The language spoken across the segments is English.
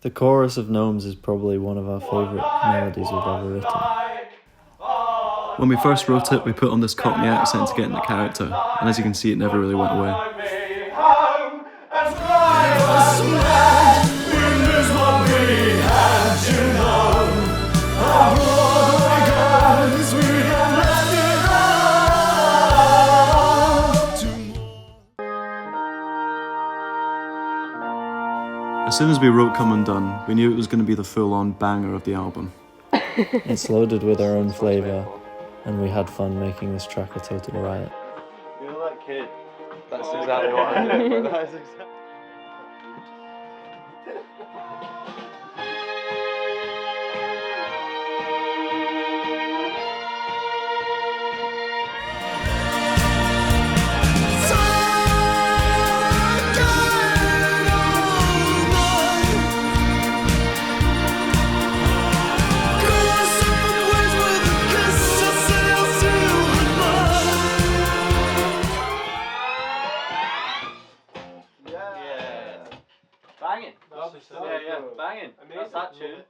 The chorus of Gnomes is probably one of our favourite melodies we've ever written. When we first wrote it, we put on this Cockney accent to get in the character, and as you can see, it never really went away. As soon as we wrote Come Undone, we knew it was going to be the full-on banger of the album. It's loaded with our own flavour, and we had fun making this track a total riot. You're that kid. That's exactly what I did. Banging. Yeah, banging. That's that tune.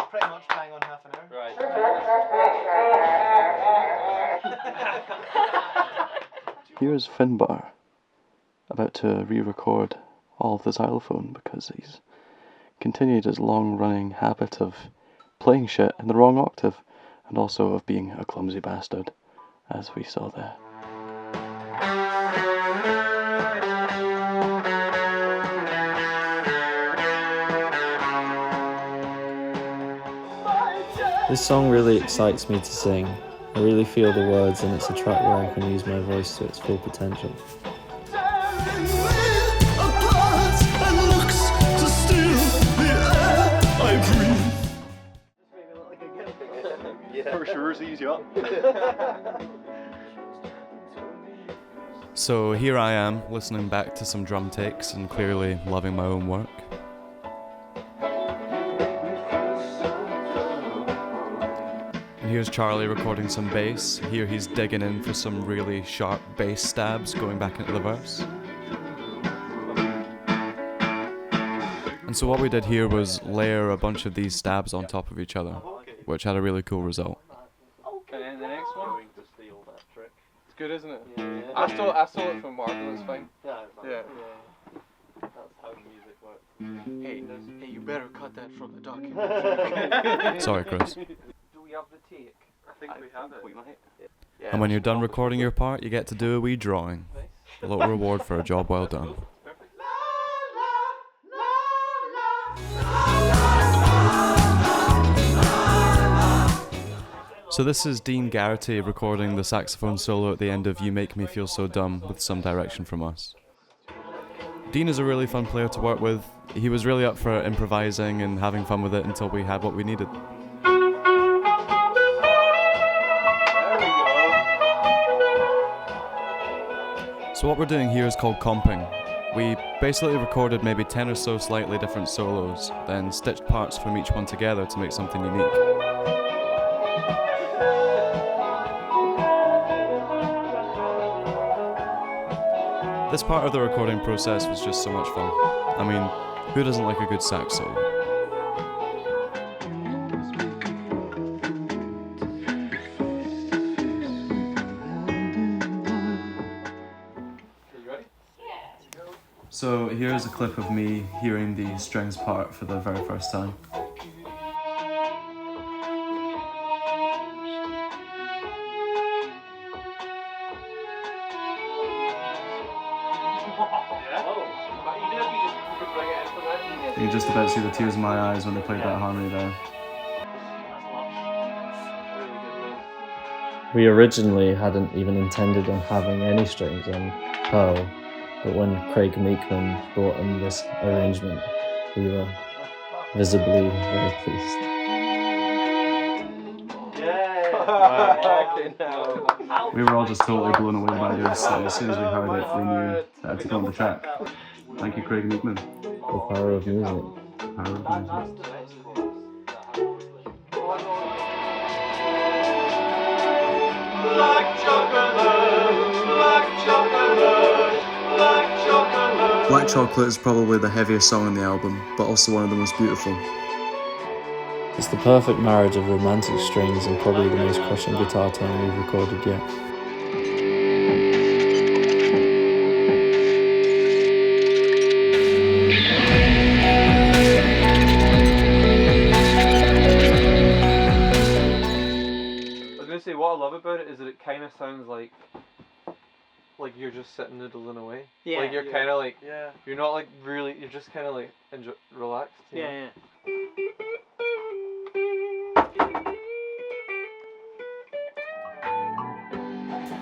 Pretty much bang on half an hour. Right. Here's Finbar, about to re-record all of the xylophone because he's continued his long-running habit of playing shit in the wrong octave and also of being a clumsy bastard, as we saw there. This song really excites me to sing. I really feel the words, and it's a track where I can use my voice to its full potential. For sure, ease you up. So here I am, listening back to some drum takes and clearly loving my own work. And here's Charlie recording some bass. Here he's digging in for some really sharp bass stabs going back into the verse. And so what we did here was layer a bunch of these stabs on top of each other, which had a really cool result. Okay, and the next one. It's good, isn't it? Yeah. I stole it from Marvel, it's fine. Yeah. That's how music works. Hey, you better cut that from the documentary. Sorry, Chris. Do we have the take? I think we have it. We might. And when you're done recording your part, you get to do a wee drawing. A little reward for a job well done. So this is Dean Garrity recording the saxophone solo at the end of You Make Me Feel So Dumb with some direction from us. Dean is a really fun player to work with. He was really up for improvising and having fun with it until we had what we needed. So what we're doing here is called comping. We basically recorded maybe 10 or so slightly different solos, then stitched parts from each one together to make something unique. This part of the recording process was just so much fun. I mean, who doesn't like a good sax solo? So here's a clip of me hearing the strings part for the very first time. You can just about see the tears in my eyes when they played that harmony there. We originally hadn't even intended on having any strings on Pearl, but when Craig Meekman brought in this arrangement, we were visibly very pleased. We were all just totally blown away by this, so as soon as we heard it, we knew that had to go on the track. Thank you, Craig Meekman. The power of music. Power of music. Black chocolate, Black Chocolate is probably the heaviest song on the album, but also one of the most beautiful. It's the perfect marriage of romantic strings and probably the most crushing guitar tone we've recorded yet. Say what I love about it is that it kind of sounds like you're just sitting noodling away. Yeah. Like you're kind of like, Yeah. you're not like really, you're just kind of like relaxed. You know? Yeah.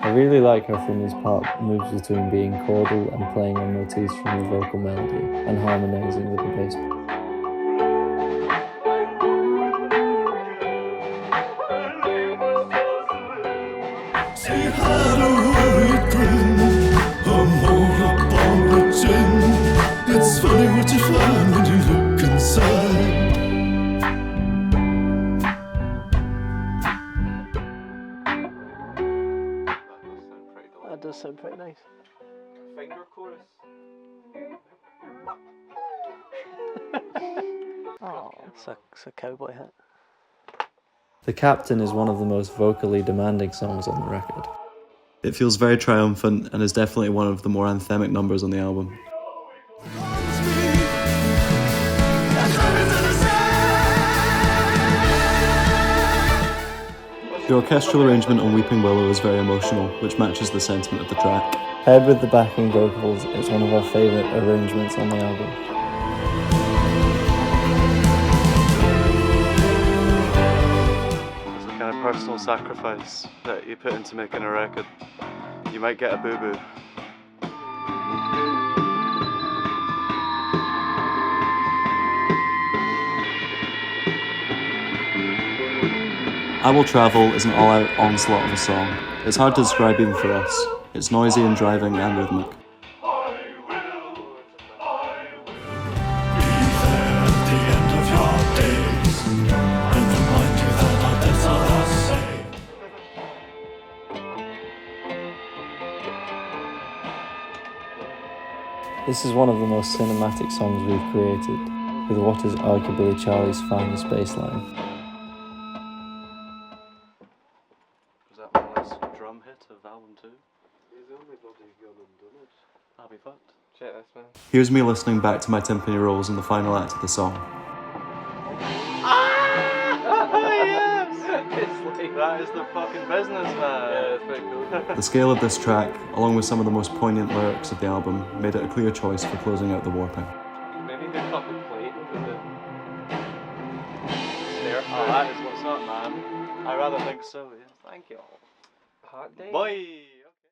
I really like how Finney's part moves between being chordal and playing on motifs from the vocal melody and harmonising with the bass. It's funny what you find when you look inside. That does sound pretty nice. Finger chorus. Oh, it's a cowboy hat. The Captain is one of the most vocally demanding songs on the record. It feels very triumphant and is definitely one of the more anthemic numbers on the album. The orchestral arrangement on Weeping Willow is very emotional, which matches the sentiment of the track. Paired with the backing vocals, it's one of our favourite arrangements on the album. It's the kind of personal sacrifice that you put into making a record. You might get a boo-boo. I Will Travel is an all-out onslaught of a song. It's hard to describe even for us. It's noisy and driving and rhythmic. This is one of the most cinematic songs we've created, with what is arguably Charlie's finest bass line. Was that my last drum hit of album 2? He's the only bloody gone and done it. I'll be fucked. Check this, man. Here's me listening back to my timpani rolls in the final act of the song. That is the fucking business, man. Yeah, it's pretty cool. The scale of this track, along with some of the most poignant lyrics of the album, made it a clear choice for closing out the warping. Maybe hook up the plate with the snare. Oh, that is what's up, man. I rather think so, yeah. Thank you. Hot day. Bye!